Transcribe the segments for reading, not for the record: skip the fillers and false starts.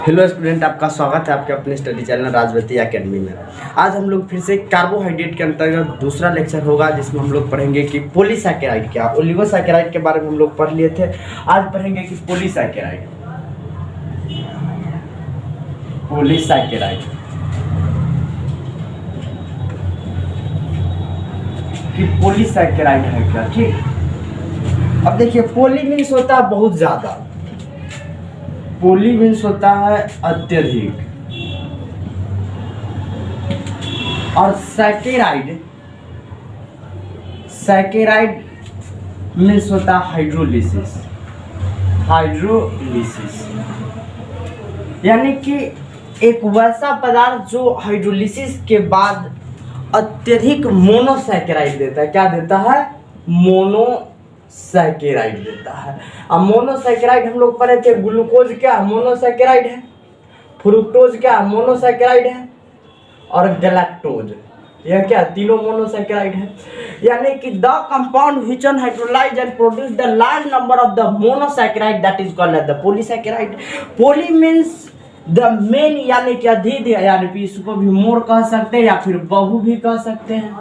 Hello student, आपका स्वागत है आपके अपने स्टडी चैनल राजवती एकेडमी में। आज हम लोग फिर से कार्बोहाइड्रेट के अंतर्गत दूसरा लेक्चर होगा, जिसमें हम लोग पढ़ेंगे कि पॉलीसैकेराइड क्या। ओलिगोसैकेराइड के बारे में हम लोग पढ़ लिए थे। आज पढ़ेंगे कि पॉलीसैकेराइड पॉलीसैकेराइड है क्या। ठीक, अब देखिए, पोली मीन्स होता है बहुत ज्यादा, पोली मीन्स होता है अत्यधिक, और सैकेराइड मीन्स होता है हाइड्रोलिसिस। यानी कि एक वैसा पदार्थ जो हाइड्रोलिसिस के बाद अत्यधिक मोनोसैकेराइड देता है। क्या देता है? मोनोसैकेराइड देता है। अब मोनोसैकेराइड हम लोग पढ़े थे। ग्लूकोज क्या मोनोसैकेराइड है, फ्रुक्टोज क्या मोनोसैकेराइड है, और गैलेक्टोज, यह क्या तीनों मोनोसैकेराइड है। यानी कि the compound which on hydrolyse and produce the large number of the monosaccharide that is called as the polysaccharide. Poly means the main, यानी कि अधिक, यानी कि इसको भी मोर कह सकते हैं या फिर बहु भी कह सकते हैं,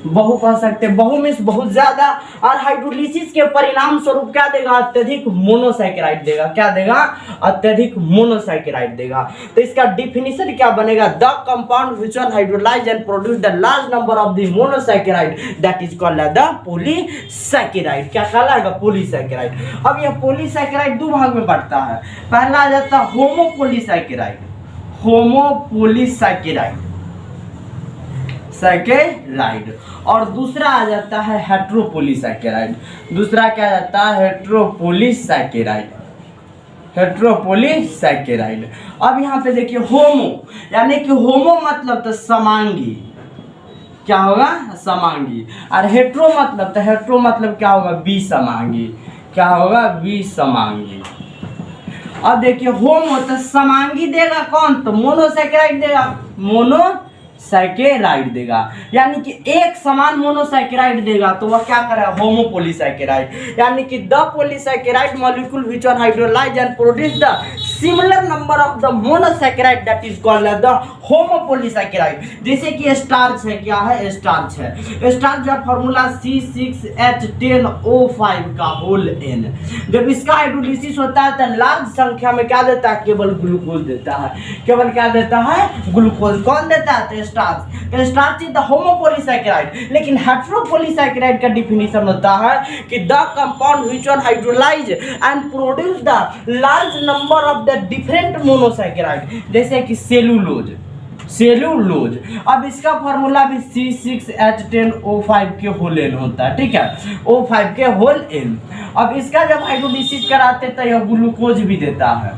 बहु कह सकते हैं। बहु मीन्स बहुत ज्यादा, और हाइड्रोलिसिस के परिणाम स्वरूप क्या देगा? अत्यधिक मोनोसैकेराइड देगा। क्या देगा? अत्यधिक मोनोसैकेराइड देगा। तो इसका डिफिनीशन क्या बनेगा? The compound which on hydrolyse and produce the large number of the monosaccharide that is called the polysaccharide. क्या कहलाएगा? पॉलीसैकेराइड। अब यह पॉलीसैकेराइड दो भाग में बढ़ता है। पहला आ जाता है होमोपॉलीसैकेराइड, सैकेराइड, और दूसरा आ जाता है हेट्रोपॉलीसैकेराइड। दूसरा क्या आ जाता है? हेट्रोपॉलीसैकेराइड। अब यहाँ पे देखिए, होमो यानी कि होमो मतलब तो समांगी, क्या होगा? समांगी। और हेट्रो मतलब क्या होगा? विसमांगी। क्या होगा? विसमांगी। अब देखिए, होमो तो समांगी देगा कौन? तो मोनोसैकेराइड देगा, मोनोसैकेराइड देगा। यानी कि एक समान मोनोसैकेराइड देगा तो वह क्या करेगा? होमोपॉलीसैकेराइड। यानी कि the polysaccharide molecule which on hydrolyse and produce the similar number of the monosaccharide that is called the homopolysaccharide. जैसे कि स्टार्च है, क्या है? स्टार्च है। स्टार्च का फार्मूला C6H10O5 का होल N। जब इसका हाइड्रोलिसिस होता है तो लार्ज संख्या में क्या देता है? केवल ग्लूकोज देता है। केवल क्या देता है? ग्लूकोज। कौन देता है? Starch. Starch is the homopolysaccharide. लेकिन हेट्रोपॉलीसैकेराइड का डिफिनीशन होता है कि the compound which on hydrolyse and produce the large number of the different monosaccharide. जैसे कि सेलुलोज। अब इसका फॉर्मूला भी C6H10O5 के होल N होता है। ठीक है, O5 के होल N। अब इसका जब हाइड्रोलिसिस कराते तो यह ग्लूकोज भी देता है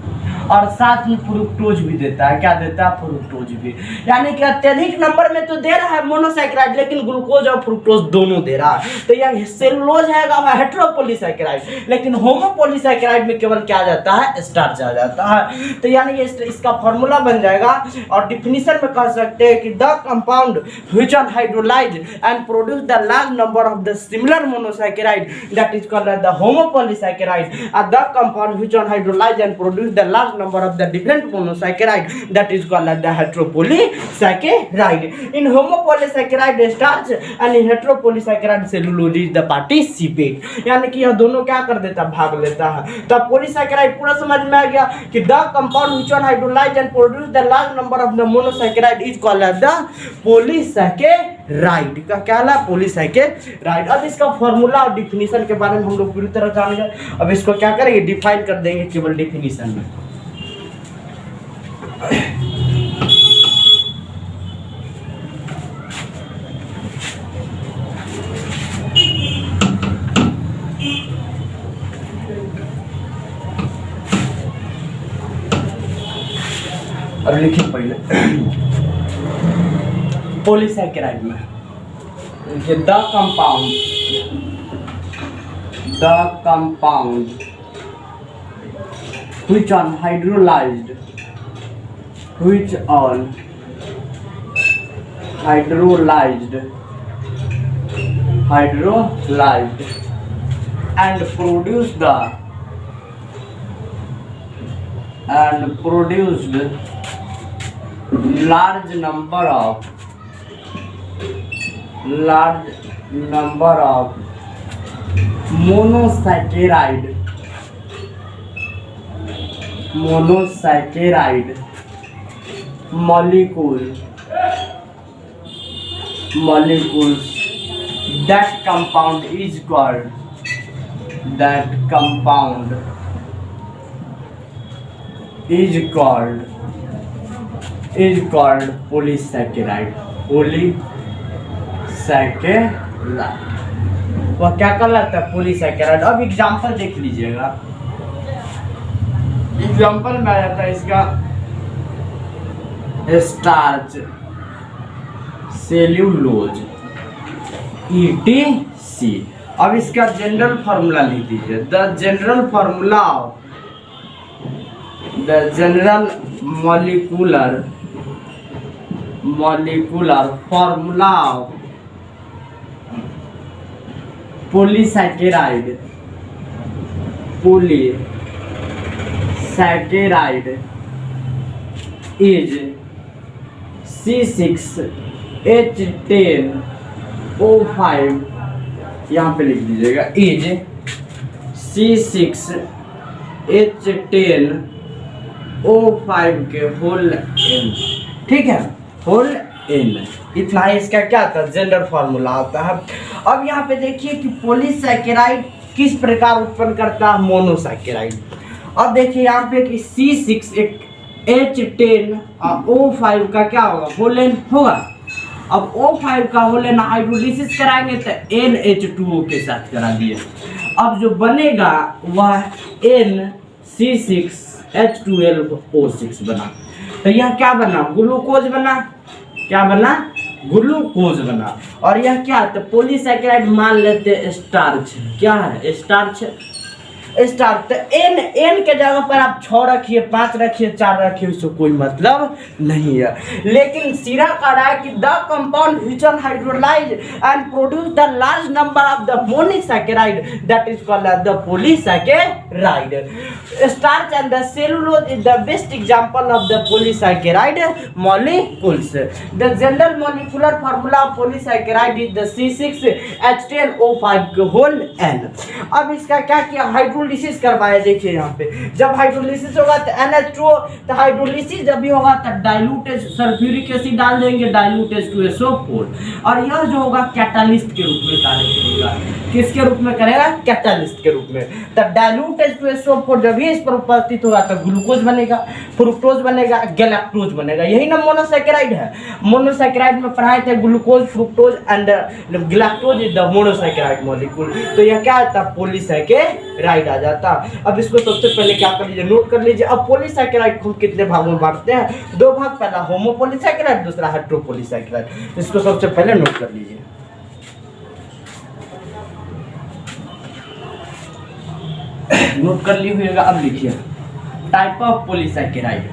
और साथ में फ्रुक्टोज भी देता है। क्या देता है? फ्रुक्टोज भी। यानी कि अत्यधिक नंबर में तो दे रहा है मोनोसैकेराइड, लेकिन ग्लूकोज और फ्रुक्टोज दोनों दे रहा है। तो यह सेलुलोज है हेट्रोपॉलीसैकेराइड। लेकिन होमोपॉलीसैकेराइड में केवल क्या आ जाता है? स्टार्च आ जाता है। तो यानी इसका फॉर्मूला बन जाएगा, और डिफिनीशन में कह सकते हैं कि the compound which on hydrolyse and produce the large number of the similar monosaccharide that is called the homopolysaccharide, और the compound which on hydrolyse and produce the large number of the different monosaccharide that is called as the heteropolysaccharide. In homopolysaccharide starch and in heteropolysaccharide cellulose is the participate. यानी कि यह दोनों क्या कर देता है? भाग लेता है। तो पॉलीसैकेराइड पूरा समझ में आ गया कि the compound which on hydrolyse and produce the large number of the monosaccharide is called as the polysaccharide. का क्या है? पॉलीसैकेराइड। अब इसका फॉर्मूला और डिफिनीशन के बारे में हम लोग पूरी तरह जानेंगे। अब इसको क्या करेंगे? डिफाइन कर देंगे केवल डिफिनीशन में। अब लिखिए पहले पॉलीसैकेराइड में the compound which on hydrolyzed and produced large number of monosaccharide molecules. That compound is called polysaccharide. वह क्या कहलाता है? पॉलीसैकेराइड। अब एग्जांपल देख लीजिएगा। एग्जांपल में आ जाता है इसका स्टार्च, सेल्यूलोज, ETC। अब इसका जनरल फार्मूला लिख दीजिए। The general molecular formula of polysaccharide is C6H10O5। यहाँ पे लिख दीजिएगा इज C6H10O5 के होल n। ठीक है, होल n। इतना ही इसका क्या आता है? जनरल फार्मूला आता है। अब यहाँ पे देखिए कि पॉलीसैकेराइड किस प्रकार उत्पन्न करता है? मोनोसैकेराइड। अब देखिए यहाँ पे कि C6H10O5 का क्या होगा? होल n होगा। अब O5 का होल n हाइड्रोलिसिस कराएंगे तो NH2O के साथ करा दिए। अब जो बनेगा वह NC6H12O6 बना। तो यह क्या बना? ग्लूकोज बना। क्या बना? ग्लूकोज बना। और यह क्या है? तो पॉलीसैकेराइड मान लेते हैं स्टार्च। क्या है? स्टार्च। तो n के जगह पर आप 6 रखिए, 5 रखिए, 4 रखिए, उससे कोई मतलब नहीं है। लेकिन सीरा कह रहा है कि the compound which are hydrolyse and produce the large number of the monosaccharide that is called the polysaccharide. Starch and the cellulose is the best example of the polysaccharide molecules. The general molecular formula of polysaccharide is the C6H10O5 whole n। अब इसका क्या किया? Hydrolysis करवाया। देखिए यहाँ पे जब hydrolysis होगा तो NH2O, तो हाइड्रोलिसिस जब भी होगा तो डाइल्यूटेड सल्फ्यूरिक एसिड डाल देंगे, डाइल्यूट H2SO4। और यह जो होगा कैटालिस्ट के रूप में कार्य करेगा। किसके रूप में करेगा? कैटालिस्ट के रूप में। तो डाइल्यूट H2SO4 जब भी इस पर उपस्थित होगा तो ग्लूकोज बनेगा, फ्रुक्टोज बनेगा, गैलेक्टोज बनेगा। यही ना मोनोसैकेराइड है। मोनोसैकेराइड में पढ़ाए थे glucose, fructose and galactose is the monosaccharide molecule. तो यह क्या आता? पॉलीसैकेराइड आ जाता। अब इसको सबसे पहले क्या कर लीजिए? नोट कर लीजिए। अब पॉलीसैकेराइड को कितने भागों में बांटते हैं? 2 भाग। पहला होमोपॉलीसैकेराइड, दूसरा हेटेरोपॉलीसैकेराइड। इसको सबसे पहले नोट कर लीजिए। नोट कर ली हुईगा। अब लिखिए टाइप ऑफ पॉलीसैकेराइड।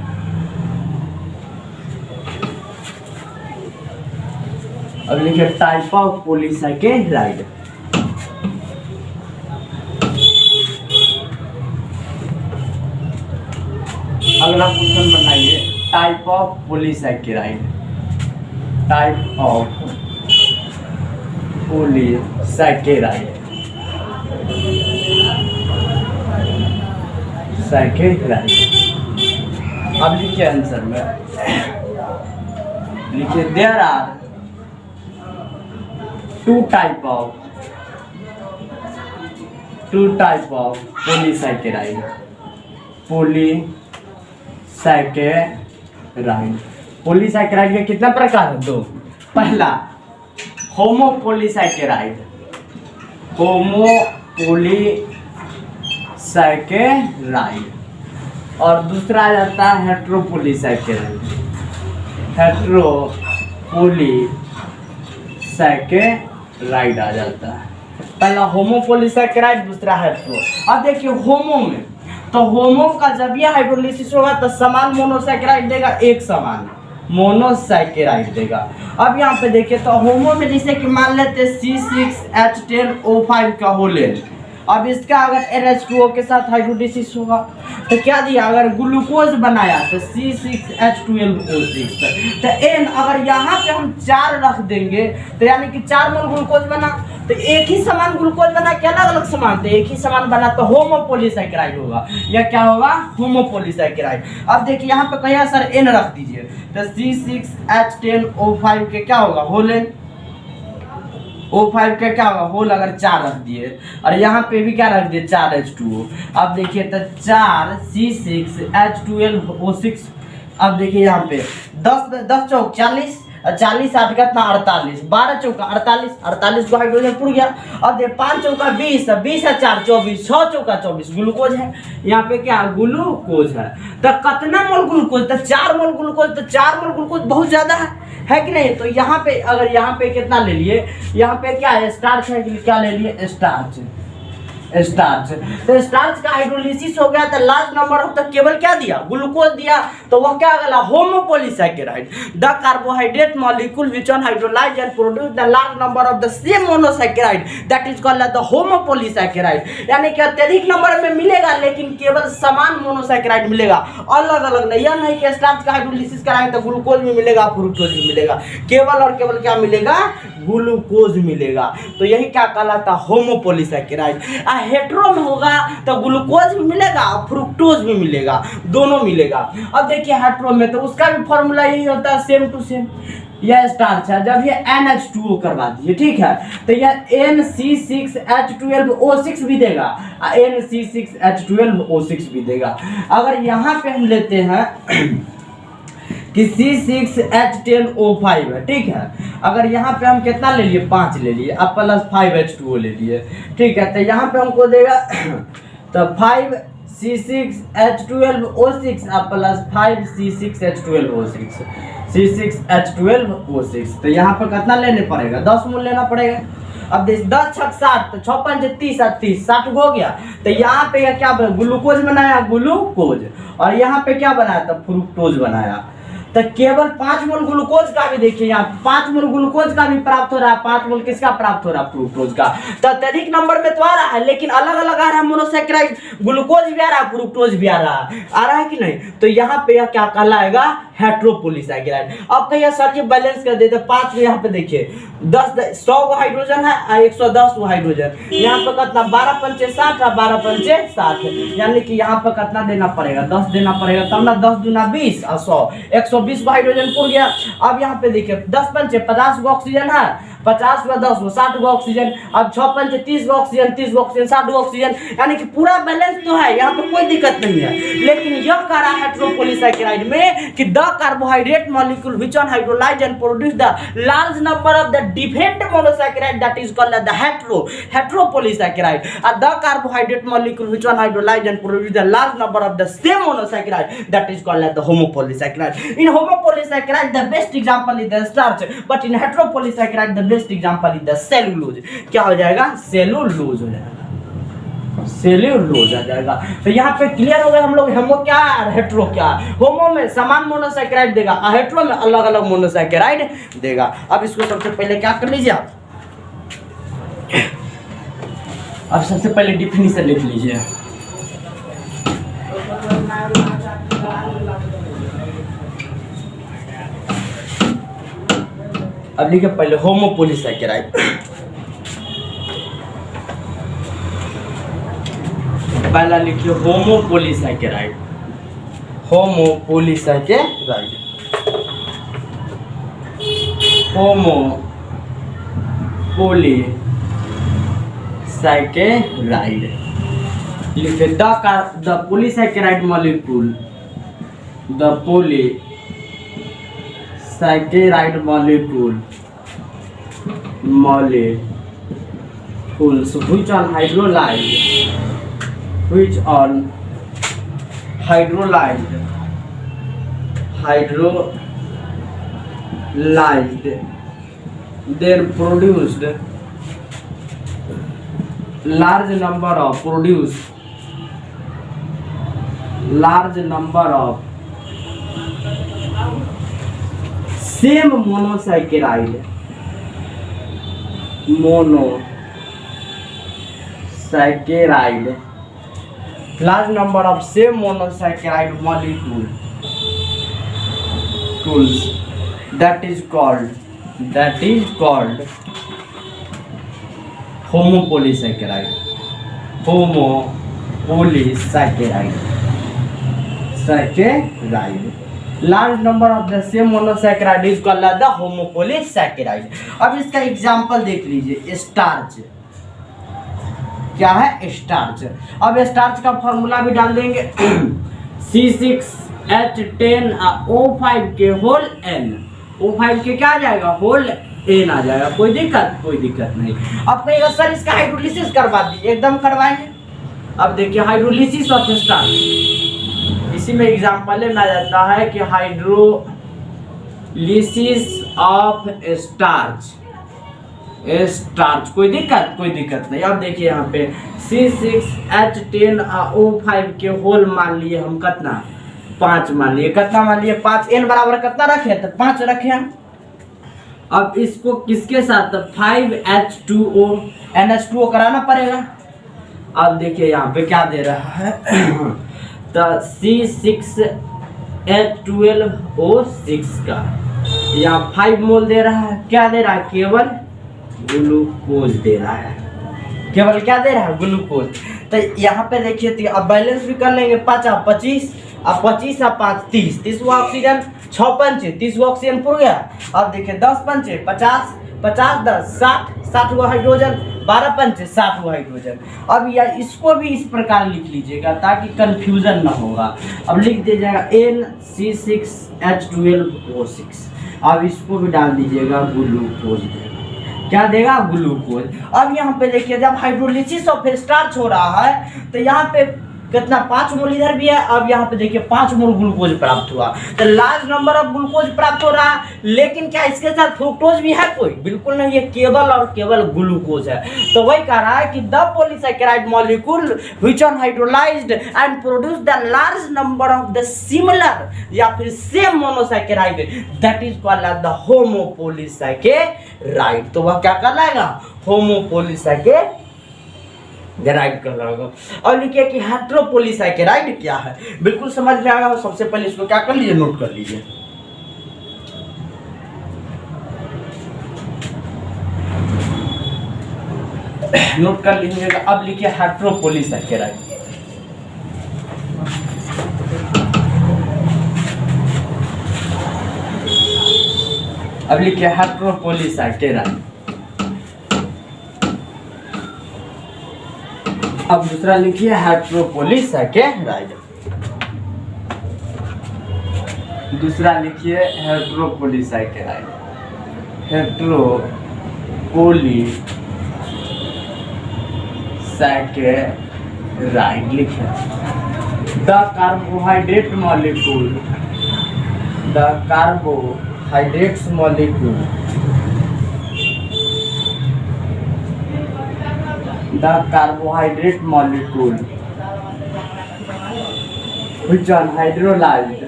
अब लिखिए टाइप ऑफ पॉलीसैकेराइड। अगला क्वेश्चन बनाइए। Type of polysaccharide. Type of polysaccharide. Saccharide. अब लिखिए आंसर में। लिखिए there are 2 type of polysaccharide. Polysaccharide के कितना प्रकार है? 2। पहला होमोपॉलीसैकेराइड। और दूसरा आ जाता है हेटेरोपॉलीसैकेराइड। हेटेरोपॉलीसैकेराइड आ जाता है। पहला होमोपॉलीसैकेराइड, दूसरा हेटेरो। अब देखिए होमो में, तो होमो का जब यह हाइड्रोलिसिस होगा तो समान मोनोसैकेराइड देगा, एक समान मोनोसैकेराइड देगा। अब यहाँ पे देखिए तो होमो में जैसे कि मान लेते हैं C6H10O5 का होल n। अब इसका अगर NH2O के साथ हाइड्रोलिसिस होगा तो क्या दिया, अगर ग्लूकोज बनाया तो C6H12O6, तो N अगर यहाँ पे हम 4 रख देंगे तो यानी कि 4 मोल ग्लूकोज बना, तो एक ही समान ग्लूकोज बना क्या अलग अलग समान, तो एक ही समान बना तो होमोपोलीसैकेराइड होगा। यह क्या होगा, होमोपोलीसैकेराइड। अब देखिए यहाँ पे कहिए सर N रख दीजिए, तो C6H10O5 के क्या होगा, होल N, O5 का क्या होगा, होल अगर 4 रख दिए, और यहाँ पे भी क्या रख दिए 4H2O। अब देखिए तो 4 C6H12O6। अब देखिए यहाँ पे 10 चौक 40, 40 8 कितना 48, 12 चौका 48, 48 को हाइड्रोजन पुर गया। अब दे 5 चौका 20, 20 है 4 24, 6 चौका 24 ग्लूकोज है, यहाँ पे क्या ग्लूकोज है। तो कितना मोल ग्लूकोज, तो 4 मोल ग्लूकोज, तो 4 मोल ग्लूकोज बहुत ज्यादा है कि नहीं। तो यहाँ पे अगर यहाँ पे कितना ले लिए, यहाँ पे क्या है स्टार्च है, क्या ले लिए स्टार्च, स्टार्च। तो स्टार्च का हाइड्रोलिसिस हो गया तो लार्ज नंबर ऑफ द केवल क्या दिया, ग्लूकोज दिया, तो वह क्या गला होमोपोलीसैकेराइड, the carbohydrate molecule which on hydrolyse and produce the large number of the same monosaccharide that is called the होमोपोलीसैकेराइड। यानी कि अत्यधिक नंबर में मिलेगा लेकिन केवल समान मोनोसैकेराइड मिलेगा, अलग अलग नहीं। यह नहीं कि स्टार्च का हाइड्रोलिसिस कराएंगे तो ग्लूकोज भी मिलेगा फ्रुक्टोज भी मिलेगा, केवल और केवल क्या मिलेगा, ग्लूकोज मिलेगा। तो यही क्या कहलाता होमोपोलीसैकेराइड। हेट्रो में होगा तो ग्लूकोज भी मिलेगा और फ्रुक्टोज भी मिलेगा, दोनों मिलेगा। अब देखिए हेट्रो में तो उसका भी फॉर्मूला यही होता है सेम टू सेम, यह स्टार्च है, जब ये NH2O करवा दीजिए ठीक है, तो यह NC6H12O6 भी देगा, NC6H12O6 भी देगा। अगर यहाँ पे हम लेते हैं कि C6H10O5 है ठीक है, अगर यहाँ पे हम कितना ले लिए 5 ले लिए, अब प्लस 5H2O ले लिए ठीक है, तो यहाँ पे हमको देगा तो 5 C6H12O6 अब प्लस 5 C6H12O6, C6H12O6। तो यहाँ पे कितना लेने पड़ेगा, 10 मोल लेना पड़ेगा। अब 10 छक 60, तो 6 5 30 30 60 हो गया। तो यहाँ पे क्या ग्लूकोज बनाया, ग्लूकोज, और यहाँ पे क्या बनाया था, फ्रुक्टोज बनाया। तो केवल 5 मोल ग्लूकोज का भी देखिए यहाँ 5 मोल ग्लूकोज का भी प्राप्त हो रहा है, 5 मोल किसका प्राप्त हो रहा है, फ्रुक्टोज का। तो अत्यधिक नंबर में तो आ रहा है लेकिन अलग अलग आ रहा है मोनोसैकेराइड, ग्लूकोज भी आ रहा है फ्रुक्टोज भी आ रहा है कि नहीं। तो यहाँ पे यह क्या कहलाएगा, हेट्रोपोलीसैकेराइड। अब कहिए सर जी बैलेंस कर देते 5 में, यहाँ पे देखिए 100 को हाइड्रोजन है और 110 को हाइड्रोजन, यहाँ पे कितना 12 पंचे 60 और 12 पंचे 60, यानी कि यहाँ पे कितना देना पड़ेगा, 10 देना पड़ेगा, तब ना 10 दूना 20 और 100 120 को हाइड्रोजन पुर गया। अब यहाँ पे देखिए 10 पंचे 50 को ऑक्सीजन है, 50 को 10 को 60 को ऑक्सीजन, अब 6 पंचे 30 को ऑक्सीजन, 30 को ऑक्सीजन, 60 को ऑक्सीजन, यानी कि पूरा बैलेंस तो है, यहाँ पे कोई दिक्कत नहीं है। लेकिन यह कह रहा है हेट्रोपोलीसैकेराइड में कि the carbohydrate molecule which on hydrolyse and produce the large number of the different monosaccharide that is called the heteropolysaccharide, and the carbohydrate molecule which one hydrolyze and produce the large number of the same monosaccharide that is called as the homopolysaccharide. In homopolysaccharide the best example is the starch, but in heteropolysaccharide the best example is the cellulose. क्या हो जाएगा, cellulose हो जाएगा, cellulose आ जाएगा। तो यहाँ पे clear हो गया हम लोग, होमो क्या है हेट्रो क्या है। होमो में समान मोनोसैकेराइड देगा, हेट्रो में अलग अलग मोनोसैकेराइड देगा। अब इसको सबसे पहले क्या कर लीजिए आप, अब सबसे पहले डिफिनीशन लिख लीजिए। अब लिखिए पहले होमोपोलीसैकेराइड, पहला लिखिए होमोपोलीसैकेराइड, होमोपोलीसैकेराइड, होमोपोलीसैकेराइड लिखिए the polysaccharide molecule, the polysaccharide molecules which on hydrolyzed then produced large number of same monosaccharide saccharide, large number of same monosaccharide molecules, that is called homopolysaccharide. Large number of the same monosaccharide is called the homopolysaccharide. अब इसका example देख लीजिए, starch क्या है, starch. अब starch का formula भी डाल देंगे C6H10O5 के होल N, O5 के क्या आ जाएगा, होल N आ जाएगा। कोई दिक्कत नहीं। अब कहेगा सर इसका हाइड्रोलिसिस करवा दीजिए, एकदम करवाएंगे। अब देखिए हाइड्रोलिसिस ऑफ स्टार्च, इसी में एग्जाम्पल लेना जाता है कि हाइड्रोलिसिस ऑफ स्टार्च। कोई दिक्कत नहीं। अब देखिए यहाँ पे C6H10O5 के होल मान लिए हम कितना, 5 मान लिए। कितना मान लिए, 5। N बराबर कितना रखे, तो 5 रखे हम। अब इसको किसके साथ, 5H2O NH2O कराना पड़ेगा। अब देखिए यहाँ पे क्या दे रहा है तो C6H12O6 का यहाँ 5 मोल दे रहा है। क्या दे रहा है, केवल ग्लूकोज दे रहा है। केवल क्या दे रहा है, ग्लूकोज। तो यहाँ पे देखिए, तो अब बैलेंस भी कर लेंगे। 5 और 25, अब 25 और 5 30, 30वां ऑक्सीजन, 6 पंचे 30वां ऑक्सीजन पूरा गया। अब देखिए 10 पंचे 50, 50 10 60, 60वां हाइड्रोजन, 12 पंचे 60वां हाइड्रोजन। अब या इसको भी इस प्रकार लिख लीजिएगा ताकि कंफ्यूजन ना होगा। अब लिख दीजिएगा NC6H12O6। अब इसको भी डाल दीजिएगा, ग्लूकोज देगा। क्या देगा, ग्लूकोज। अब यहाँ पे देखिए जब हाइड्रोलिसिस ऑफ स्टार्च हो रहा है तो यहाँ पे कितना, 5 मोल इधर भी है। अब यहाँ पे देखिए 5 मोल ग्लूकोज प्राप्त हुआ, तो लार्ज नंबर ऑफ ग्लूकोज प्राप्त हो रहा है। लेकिन क्या इसके साथ फ्रुक्टोज भी है, कोई बिल्कुल नहीं, ये केवल और केवल ग्लूकोज है। तो वही कह रहा है कि the polysaccharide molecule which are hydrolysed and produce the large number of the similar या फिर same monosaccharide, that is called the homopolysaccharide. तो वह क्या कहलाएगा, होमोपोलीसैकेराइड कहलाएगा। और लिखिए कि हेटेरोपोलीसैकेराइड क्या है, बिल्कुल समझ में आएगा। सबसे पहले इसको क्या कर लीजिए, नोट कर लीजिए। नोट कर लीजिएगा। अब लिखिए हेटेरोपोलीसैकेराइड। अब लिखिए हेटेरोपोलीसैकेराइड। अब दूसरा लिखिए हेटेरोपोलीसैकेराइड। दूसरा लिखिए हेटेरोपोलीसैकेराइड। हेटेरोपोलीसैकेराइड लिखिए। The carbohydrate molecule, the carbohydrates molecule, the carbohydrate molecule which are hydrolyzed,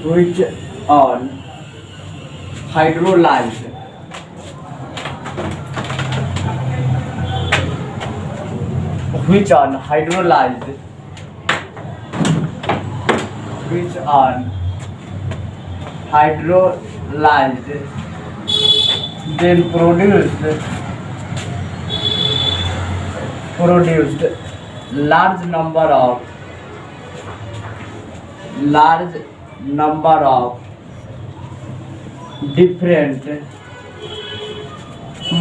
which are hydrolyzed, which are hydrolyzed, which are hydrolyzed, then produced large number of different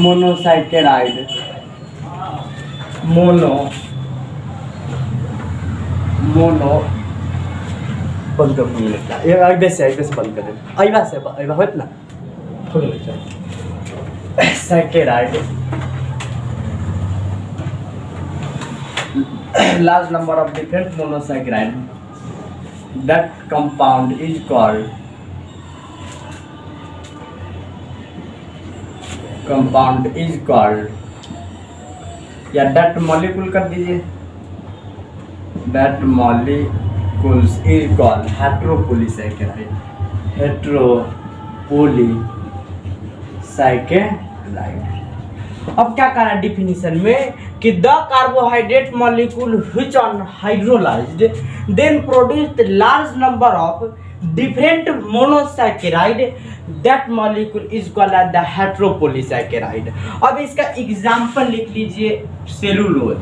monosaccharide, mono बंद कर दूँगा। ये ऐसे बंद कर दे। ऐसा से ऐसा होत ना थोड़ा saccharide. Large number of different monosaccharide, that compound is called या that molecule कर दीजिए, that molecules is called heteropolysaccharide, heteropolysaccharide। अब क्या करा डिफिनीशन में कि the carbohydrate molecule which on hydrolysed then produce the large number of different monosaccharide that molecule is called as the heteropolysaccharide. अब इसका एग्जांपल लिख लीजिए, सेलुलोज।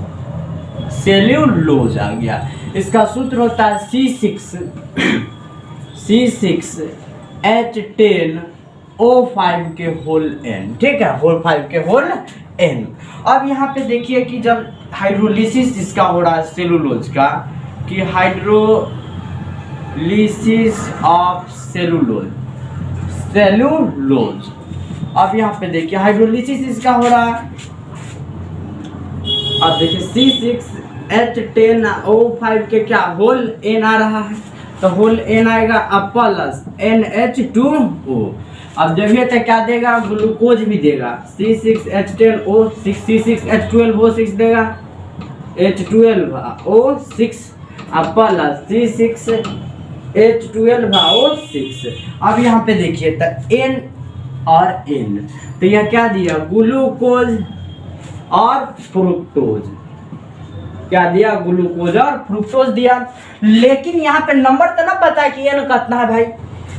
सेल्यूलोज आ गया, इसका सूत्र होता है C6H10O5 के होल n, ठीक है, होल 5 के होल n। अब यहाँ पे देखिए कि जब हाइड्रोलिसिस इसका हो रहा है सेलुलोज का, कि हाइड्रोलिसिस ऑफ सेलुलोज, अब यहाँ पे देखिए हाइड्रोलिसिस इसका हो रहा है, अब देखिए C6H10O5 के क्या होल n आ रहा है, तो होल n आएगा अब प्लस NH2O। अब जब ये तो क्या देगा, ग्लूकोज भी देगा, C6H10O6 C6H12O6 देगा, H12O6 अब प्लस C6H12O6। अब यहाँ पे देखिए तो N और N, तो यह क्या दिया, ग्लूकोज और फ्रुक्टोज, क्या दिया, ग्लूकोज और फ्रुक्टोज दिया। लेकिन यहाँ पे नंबर तो ना पता है कि एन कितना है भाई,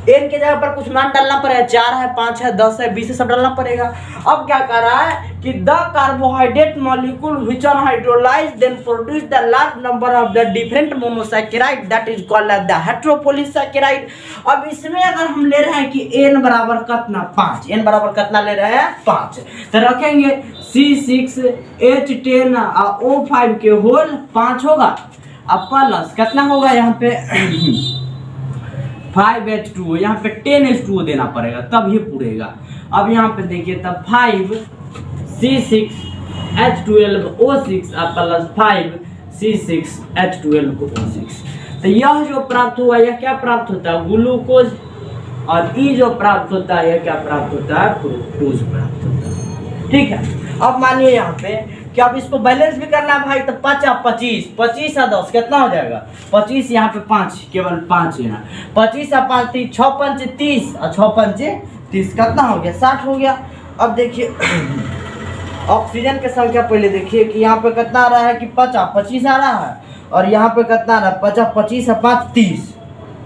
एन के जगह पर कुछ मान डालना पड़ेगा, 4 है, 5 है, 10 है, 20 है, सब डालना पड़ेगा। अब क्या कर रहा है कि the carbohydrate molecule which on hydrolyse then produce the large number of the different monosaccharide that is called as the heteropolysaccharide. अब इसमें अगर हम ले रहे हैं कि n बराबर कितना, 5, n बराबर कितना ले रहे हैं, 5, तो रखेंगे C6H10O5 के होल 5 होगा, अब प्लस कितना होगा यहाँ पे 5H2O, यहाँ पे 10H2O देना पड़ेगा तब ये पूरेगा। अब यहाँ पे देखिए तब 5C6H12O6 अब प्लस 5C6H12O6, तो यह जो प्राप्त हुआ यह क्या प्राप्त होता है, ग्लूकोज, और ये जो प्राप्त होता है यह क्या प्राप्त होता है, फ्रुक्टोज प्राप्त होता है, ठीक है। अब मानिए यहाँ पे कि अब इसको बैलेंस भी करना है भाई, तो 5 और 25, 25 और 10 कितना हो जाएगा, 25 यहाँ पे 5, केवल 5 है ना, 25 और 5 30, 6 5 30 और 6 5 30 कितना हो गया, 60 हो गया। अब देखिए ऑक्सीजन की संख्या पहले देखिए कि यहाँ पे कितना आ रहा है कि 50 25 आ रहा है, और यहाँ पे कितना आ रहा है 50 25 और 5 30,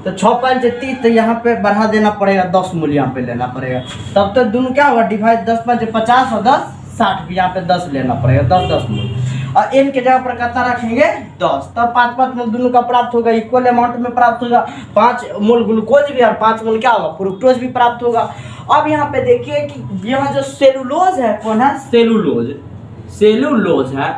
तो 6 5 30, तो यहाँ पे बढ़ा देना पड़ेगा, 10 मूल्य यहाँ पे लेना पड़ेगा, तब तो दोनों क्या होगा डिवाइड, 10 5 50 और 10 60, भी यहाँ पे 10 लेना पड़ेगा, 10 मूल, और n के जगह पर कितना रखेंगे 10, तब 5 मूल दोनों का प्राप्त होगा, इक्वल अमाउंट में प्राप्त होगा, 5 मूल ग्लूकोज भी और 5 मूल क्या होगा, फ्रुक्टोज भी प्राप्त होगा। अब यहाँ पे देखिए कि यहाँ जो सेलुलोज है, कौन है, सेलुलोज है,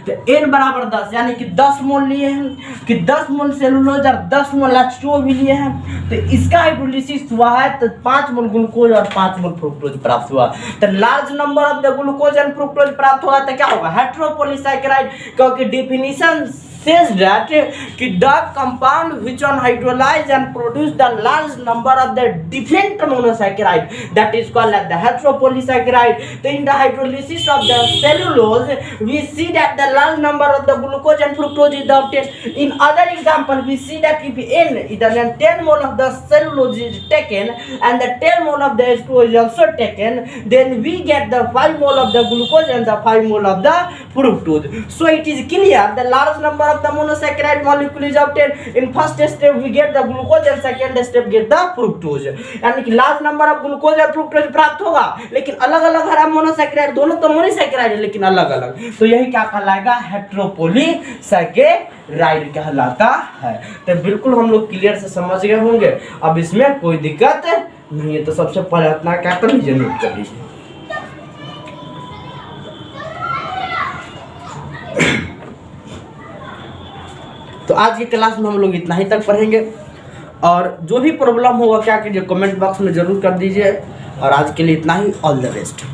तो n बराबर 10, यानी कि 10 मोल लिए हैं, कि 10 मोल सेलुलोज और 10 मोल H2O भी लिए हैं, तो इसका हाइड्रोलिसिस हुआ है तो 5 मोल ग्लूकोज और 5 मोल फ्रुक्टोज प्राप्त हुआ, तो large number of the glucose and fructose प्राप्त हुआ, तो क्या होगा, हेटेरोपॉलीसैकेराइड, क्योंकि definition says that the compound which on hydrolyze and produce the large number of the different monosaccharide that is called as the heteropolysaccharide. So in the hydrolysis of the cellulose we see that the large number of the glucose and fructose is obtained. In other example we see that if n is then 10 mole of the cellulose is taken and the 10 mole of the H2O is also taken, then we get the 5 mole of the glucose and the 5 mole of the fructose. So it is clear the large number of the monosaccharide molecule is obtained. In first step we get the glucose and second step get the fructose, यानी कि large number of glucose और fructose प्राप्त होगा, लेकिन अलग अलग हरा monosaccharide, दोनों तो मोनोसैकेराइड है लेकिन अलग अलग, तो यही क्या कहलाएगा, हेटेरोपॉलीसैकेराइड कहलाता है। तो बिल्कुल हम लोग क्लियर से समझ गए होंगे, अब इसमें कोई दिक्कत नहीं है। तो सबसे पहले अपना क्या कर लीजिए, नोट कर लीजिए। तो आज की क्लास में हम लोग इतना ही तक पढ़ेंगे, और जो भी प्रॉब्लम होगा क्या कीजिए कमेंट बॉक्स में ज़रूर कर दीजिए, और आज के लिए इतना ही, ऑल द बेस्ट।